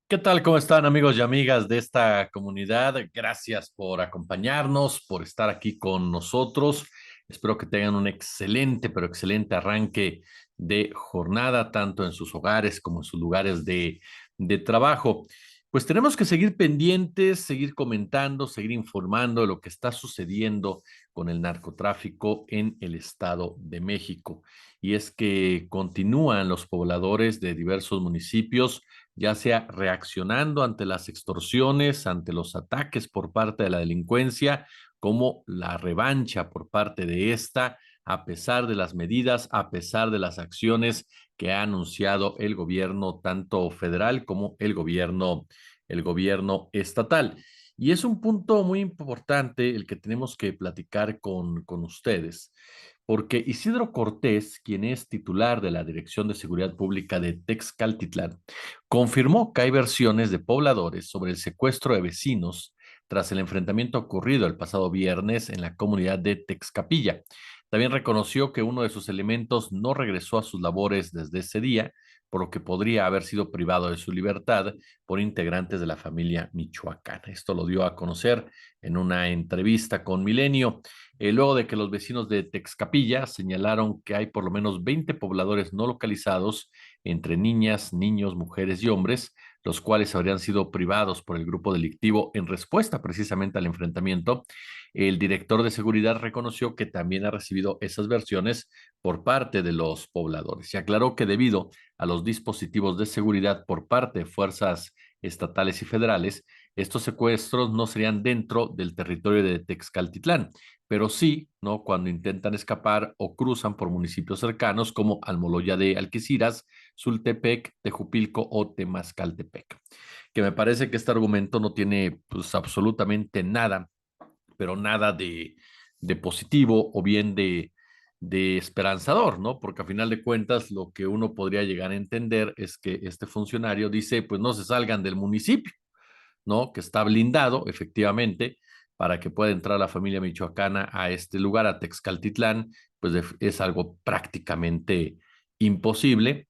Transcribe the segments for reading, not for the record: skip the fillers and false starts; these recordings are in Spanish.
¿Qué tal? ¿Cómo están amigos y amigas de esta comunidad? Gracias por acompañarnos, por estar aquí con nosotros. Espero que tengan un excelente, pero excelente arranque de jornada, tanto en sus hogares como en sus lugares de trabajo. Pues tenemos que seguir pendientes, seguir comentando, seguir informando de lo que está sucediendo con el narcotráfico en el Estado de México. Y es que continúan los pobladores de diversos municipios ya sea reaccionando ante las extorsiones, ante los ataques por parte de la delincuencia, como la revancha por parte de esta, a pesar de las medidas, a pesar de las acciones que ha anunciado el gobierno, tanto federal como el gobierno estatal. Y es un punto muy importante el que tenemos que platicar con ustedes, porque Isidro Cortés, quien es titular de la Dirección de Seguridad Pública de Texcaltitlán, confirmó que hay versiones de pobladores sobre el secuestro de vecinos tras el enfrentamiento ocurrido el pasado viernes en la comunidad de Texcapilla. También reconoció que uno de sus elementos no regresó a sus labores desde ese día, por lo que podría haber sido privado de su libertad por integrantes de la familia michoacana. Esto lo dio a conocer en una entrevista con Milenio, luego de que los vecinos de Texcapilla señalaron que hay por lo menos 20 pobladores no localizados entre niñas, niños, mujeres y hombres, los cuales habrían sido privados por el grupo delictivo en respuesta precisamente al enfrentamiento. El director de seguridad reconoció que también ha recibido esas versiones por parte de los pobladores y aclaró que debido a los dispositivos de seguridad por parte de fuerzas estatales y federales, estos secuestros no serían dentro del territorio de Texcaltitlán, pero sí, ¿no? Cuando intentan escapar o cruzan por municipios cercanos como Almoloya de Alquiciras, Sultepec, Tejupilco o Temascaltepec. Que me parece que este argumento no tiene pues absolutamente nada, pero nada de positivo o bien de esperanzador, ¿no? Porque a final de cuentas lo que uno podría llegar a entender es que este funcionario dice, pues no se salgan del municipio, ¿no? Que está blindado, efectivamente, para que pueda entrar la familia michoacana a este lugar, a Texcaltitlán, pues es algo prácticamente imposible,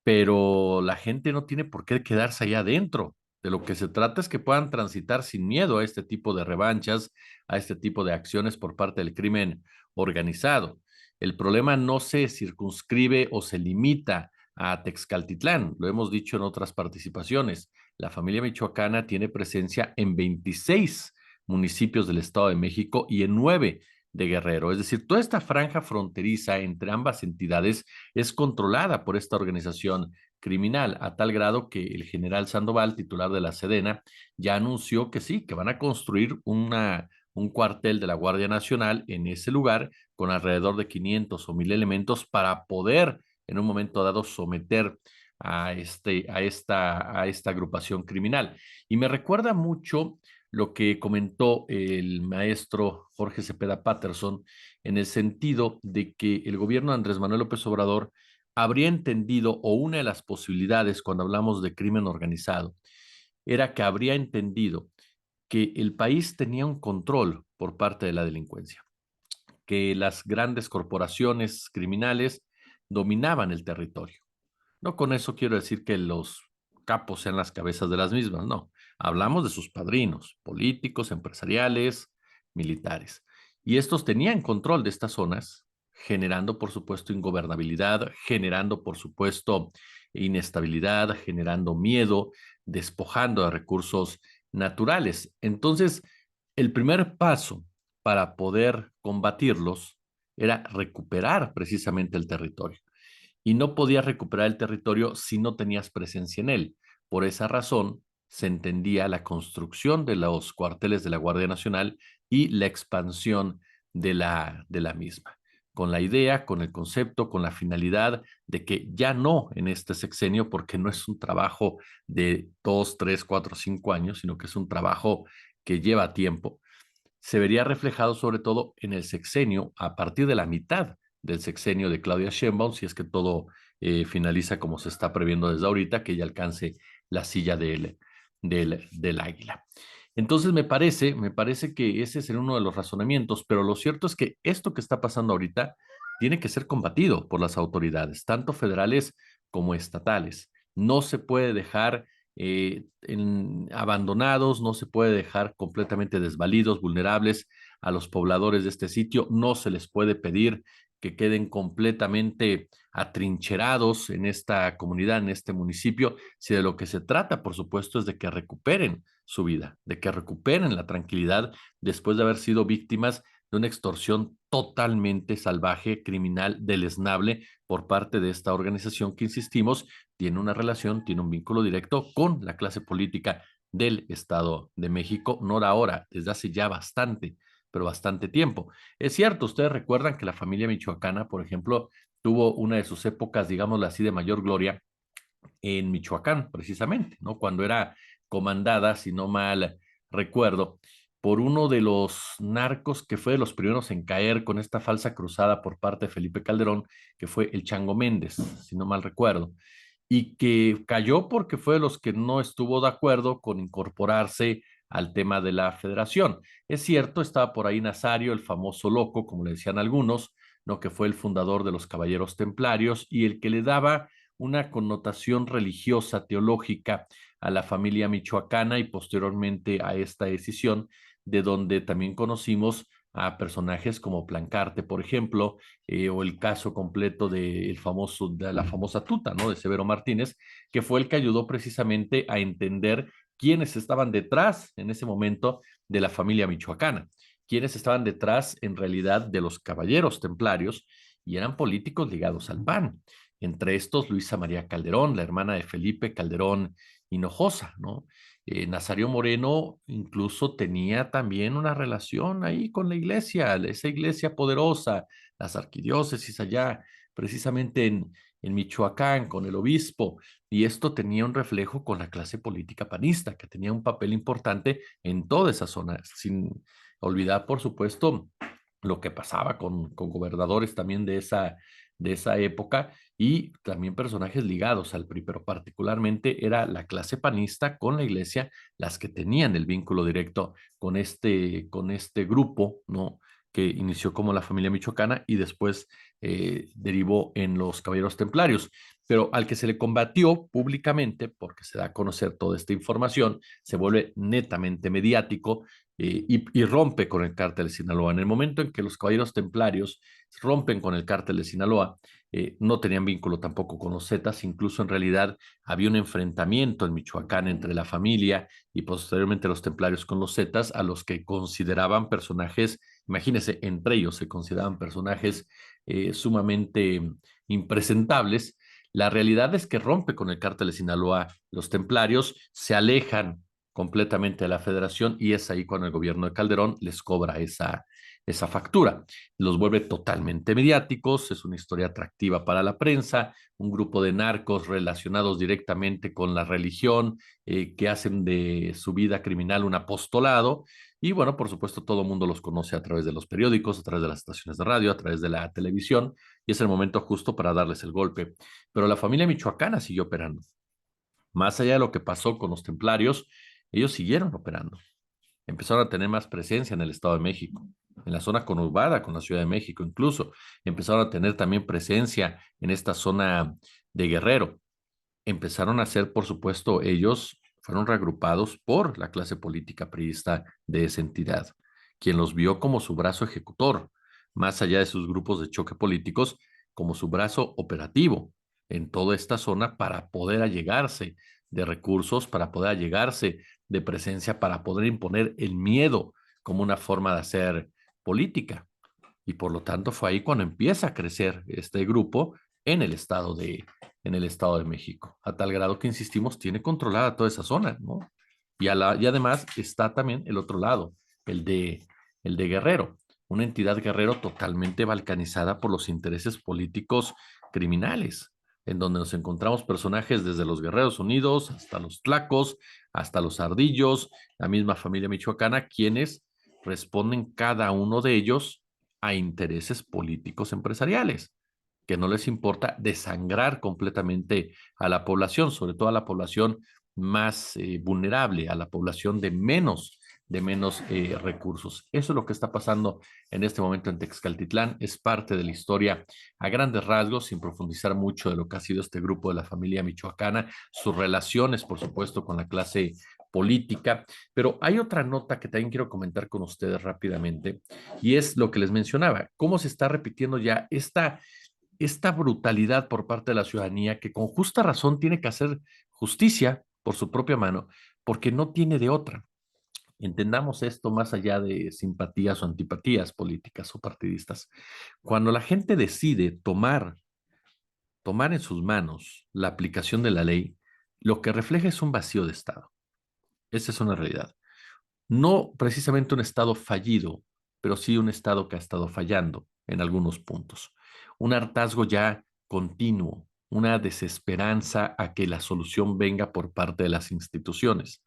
pero la gente no tiene por qué quedarse allá adentro. De lo que se trata es que puedan transitar sin miedo a este tipo de revanchas, a este tipo de acciones por parte del crimen organizado. El problema no se circunscribe o se limita a Texcaltitlán, lo hemos dicho en otras participaciones. La familia michoacana tiene presencia en 26 municipios del Estado de México y en 9 de Guerrero. Es decir, toda esta franja fronteriza entre ambas entidades es controlada por esta organización criminal, a tal grado que el general Sandoval, titular de la Sedena, ya anunció que sí, que van a construir un cuartel de la Guardia Nacional en ese lugar con alrededor de 500 o 1000 elementos para poder en un momento dado someter a esta agrupación criminal. Y me recuerda mucho lo que comentó el maestro Jorge Cepeda Patterson en el sentido de que el gobierno de Andrés Manuel López Obrador habría entendido, o una de las posibilidades cuando hablamos de crimen organizado, era que habría entendido que el país tenía un control por parte de la delincuencia, que las grandes corporaciones criminales dominaban el territorio. No con eso quiero decir que los capos sean las cabezas de las mismas, no. Hablamos de sus padrinos, políticos, empresariales, militares. Y estos tenían control de estas zonas, generando, por supuesto, ingobernabilidad, generando, por supuesto, inestabilidad, generando miedo, despojando de recursos naturales. Entonces, el primer paso para poder combatirlos era recuperar precisamente el territorio y no podías recuperar el territorio si no tenías presencia en él. Por esa razón, se entendía la construcción de los cuarteles de la Guardia Nacional y la expansión de la misma, con la idea, con el concepto, con la finalidad de que ya no en este sexenio, porque no es un trabajo de 2, 3, 4, 5 años, sino que es un trabajo que lleva tiempo, se vería reflejado sobre todo en el sexenio a partir de la mitad del sexenio de Claudia Sheinbaum, si es que todo finaliza como se está previendo desde ahorita, que ella alcance la silla del águila. Entonces me parece que ese es uno de los razonamientos, pero lo cierto es que esto que está pasando ahorita tiene que ser combatido por las autoridades, tanto federales como estatales. No se puede dejar abandonados, no se puede dejar completamente desvalidos, vulnerables a los pobladores de este sitio, no se les puede pedir que queden completamente atrincherados en esta comunidad, en este municipio, si de lo que se trata, por supuesto, es de que recuperen su vida, de que recuperen la tranquilidad después de haber sido víctimas de una extorsión totalmente salvaje, criminal, deleznable por parte de esta organización que, insistimos, tiene una relación, tiene un vínculo directo con la clase política del Estado de México, no de ahora, desde hace ya bastante, pero bastante tiempo. Es cierto, ustedes recuerdan que la familia michoacana, por ejemplo, tuvo una de sus épocas, digámoslo así, de mayor gloria en Michoacán, precisamente, ¿no? Cuando era comandada, si no mal recuerdo, por uno de los narcos que fue de los primeros en caer con esta falsa cruzada por parte de Felipe Calderón, que fue el Chango Méndez, si no mal recuerdo, y que cayó porque fue de los que no estuvo de acuerdo con incorporarse al tema de la federación. Es cierto, estaba por ahí Nazario, el famoso loco, como le decían algunos, ¿no? Que fue el fundador de los Caballeros Templarios y el que le daba una connotación religiosa, teológica a la familia michoacana y posteriormente a esta decisión, de donde también conocimos a personajes como Plancarte, por ejemplo, o el caso completo de la famosa tuta, ¿no? De Severo Martínez, que fue el que ayudó precisamente a entender quiénes estaban detrás en ese momento de la familia michoacana, quiénes estaban detrás en realidad de los caballeros templarios y eran políticos ligados al PAN. Entre estos, Luisa María Calderón, la hermana de Felipe Calderón Hinojosa, ¿no? Nazario Moreno incluso tenía también una relación ahí con la iglesia, esa iglesia poderosa, las arquidiócesis allá, precisamente en Michoacán, con el obispo, y esto tenía un reflejo con la clase política panista, que tenía un papel importante en toda esa zona, sin olvidar, por supuesto, lo que pasaba con gobernadores también de esa época y también personajes ligados al PRI, pero particularmente era la clase panista con la iglesia las que tenían el vínculo directo con este grupo, ¿no? Que inició como la familia michoacana y después derivó en los caballeros templarios. Pero al que se le combatió públicamente, porque se da a conocer toda esta información, se vuelve netamente mediático y rompe con el cártel de Sinaloa. En el momento en que los caballeros templarios rompen con el cártel de Sinaloa, no tenían vínculo tampoco con los Zetas, incluso en realidad había un enfrentamiento en Michoacán entre la familia y posteriormente los templarios con los Zetas, a los que consideraban personajes, imagínense, entre ellos se consideraban personajes sumamente impresentables. La realidad es que rompe con el cártel de Sinaloa, los templarios se alejan completamente de la federación y es ahí cuando el gobierno de Calderón les cobra esa factura. Los vuelve totalmente mediáticos, es una historia atractiva para la prensa, un grupo de narcos relacionados directamente con la religión, que hacen de su vida criminal un apostolado. Y bueno, por supuesto, todo el mundo los conoce a través de los periódicos, a través de las estaciones de radio, a través de la televisión, y es el momento justo para darles el golpe. Pero la familia michoacana siguió operando. Más allá de lo que pasó con los templarios, ellos siguieron operando. Empezaron a tener más presencia en el Estado de México, en la zona conurbada con la Ciudad de México incluso. Empezaron a tener también presencia en esta zona de Guerrero. Empezaron a ser, por supuesto, ellos fueron reagrupados por la clase política priista de esa entidad, quien los vio como su brazo ejecutor, más allá de sus grupos de choque políticos, como su brazo operativo en toda esta zona para poder allegarse de recursos, para poder allegarse de presencia, para poder imponer el miedo como una forma de hacer política. Y por lo tanto fue ahí cuando empieza a crecer este grupo en el en el Estado de México, a tal grado que, insistimos, tiene controlada toda esa zona, ¿no? Y además está también el otro lado, el de, el de Guerrero, una entidad Guerrero totalmente balcanizada por los intereses políticos criminales, en donde nos encontramos personajes desde los Guerreros Unidos hasta los Tlacos, hasta los Ardillos, la misma familia michoacana, quienes responden cada uno de ellos a intereses políticos empresariales, que no les importa desangrar completamente a la población, sobre todo a la población más vulnerable, a la población de menos de menos recursos. Eso es lo que está pasando en este momento en Texcaltitlán. Es parte de la historia a grandes rasgos, sin profundizar mucho de lo que ha sido este grupo de la familia michoacana, sus relaciones, por supuesto, con la clase política. Pero hay otra nota que también quiero comentar con ustedes rápidamente, y es lo que les mencionaba, cómo se está repitiendo ya esta brutalidad por parte de la ciudadanía que con justa razón tiene que hacer justicia por su propia mano, porque no tiene de otra. Entendamos esto más allá de simpatías o antipatías políticas o partidistas. Cuando la gente decide tomar en sus manos la aplicación de la ley, lo que refleja es un vacío de Estado. Esa es una realidad. No precisamente un Estado fallido, pero sí un Estado que ha estado fallando en algunos puntos. Un hartazgo ya continuo, una desesperanza a que la solución venga por parte de las instituciones.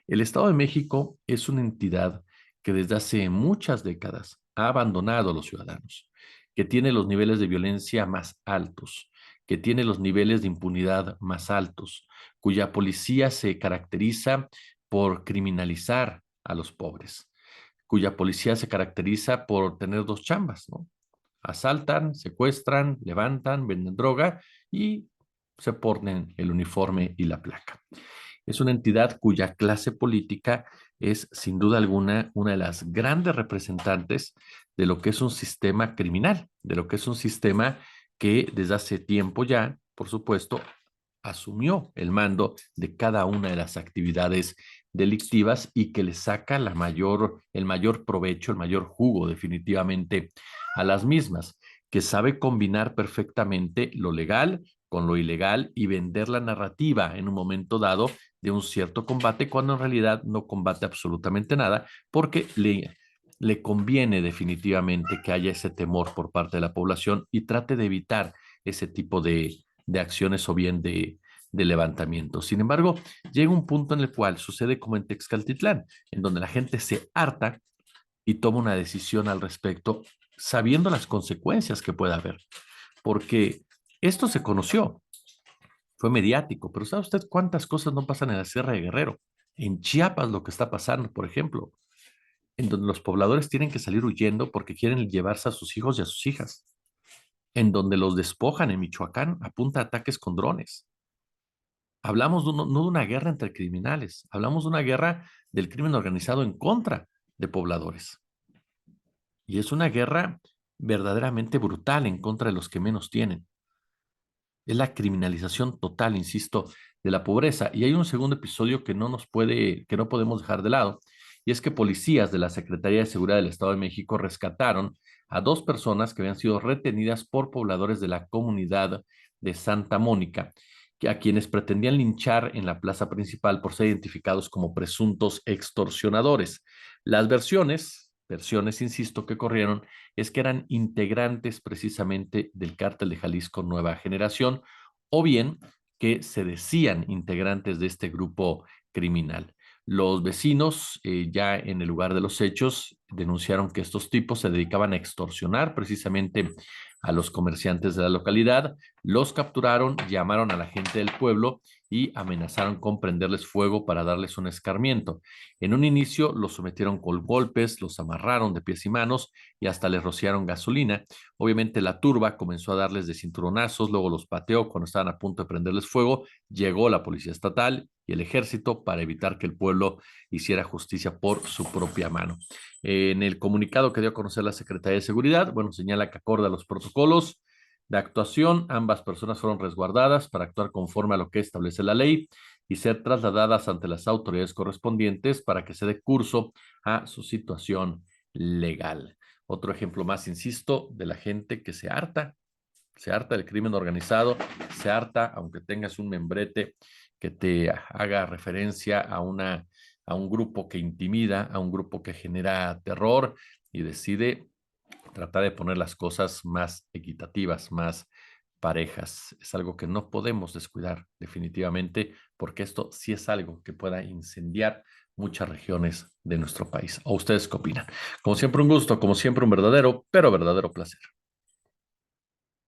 El Estado de México es una entidad que desde hace muchas décadas ha abandonado a los ciudadanos, que tiene los niveles de violencia más altos, que tiene los niveles de impunidad más altos, cuya policía se caracteriza por criminalizar a los pobres, cuya policía se caracteriza por tener dos chambas, ¿no? Asaltan, secuestran, levantan, venden droga y se ponen el uniforme y la placa. Es una entidad cuya clase política es, sin duda alguna, una de las grandes representantes de lo que es un sistema criminal, de lo que es un sistema que desde hace tiempo ya, por supuesto, asumió el mando de cada una de las actividades delictivas y que le saca el mayor provecho, el mayor jugo definitivamente a las mismas, que sabe combinar perfectamente lo legal con lo ilegal y vender la narrativa en un momento dado de un cierto combate cuando en realidad no combate absolutamente nada porque le conviene definitivamente que haya ese temor por parte de la población y trate de evitar ese tipo de acciones o bien de levantamiento. Sin embargo, llega un punto en el cual sucede como en Texcaltitlán, en donde la gente se harta y toma una decisión al respecto, sabiendo las consecuencias que puede haber, porque esto se conoció, fue mediático, pero ¿sabe usted cuántas cosas no pasan en la Sierra de Guerrero? En Chiapas lo que está pasando, por ejemplo, en donde los pobladores tienen que salir huyendo porque quieren llevarse a sus hijos y a sus hijas, en donde los despojan en Michoacán a punta de ataques con drones. Hablamos no de una guerra entre criminales, hablamos de una guerra del crimen organizado en contra de pobladores. Y es una guerra verdaderamente brutal en contra de los que menos tienen. Es la criminalización total, insisto, de la pobreza. Y hay un segundo episodio que no podemos dejar de lado, y es que policías de la Secretaría de Seguridad del Estado de México rescataron a dos personas que habían sido retenidas por pobladores de la comunidad de Santa Mónica, a quienes pretendían linchar en la plaza principal por ser identificados como presuntos extorsionadores. Las versiones, insisto, que corrieron es que eran integrantes precisamente del cártel de Jalisco Nueva Generación o bien que se decían integrantes de este grupo criminal. Los vecinos, ya en el lugar de los hechos, denunciaron que estos tipos se dedicaban a extorsionar precisamente a los comerciantes de la localidad, los capturaron, llamaron a la gente del pueblo y amenazaron con prenderles fuego para darles un escarmiento. En un inicio los sometieron con golpes, los amarraron de pies y manos y hasta les rociaron gasolina. Obviamente la turba comenzó a darles de cinturonazos, luego los pateó cuando estaban a punto de prenderles fuego. Llegó la policía estatal y el ejército para evitar que el pueblo hiciera justicia por su propia mano. En el comunicado que dio a conocer la Secretaría de Seguridad, bueno, señala que acorde a los protocolos de actuación, ambas personas fueron resguardadas para actuar conforme a lo que establece la ley y ser trasladadas ante las autoridades correspondientes para que se dé curso a su situación legal. Otro ejemplo más, insisto, de la gente que se harta del crimen organizado, se harta, aunque tengas un membrete que te haga referencia a un grupo que intimida, a un grupo que genera terror y decide tratar de poner las cosas más equitativas, más parejas. Es algo que no podemos descuidar definitivamente, porque esto sí es algo que pueda incendiar muchas regiones de nuestro país. ¿O ustedes qué opinan? Como siempre un gusto, como siempre un verdadero, pero verdadero placer.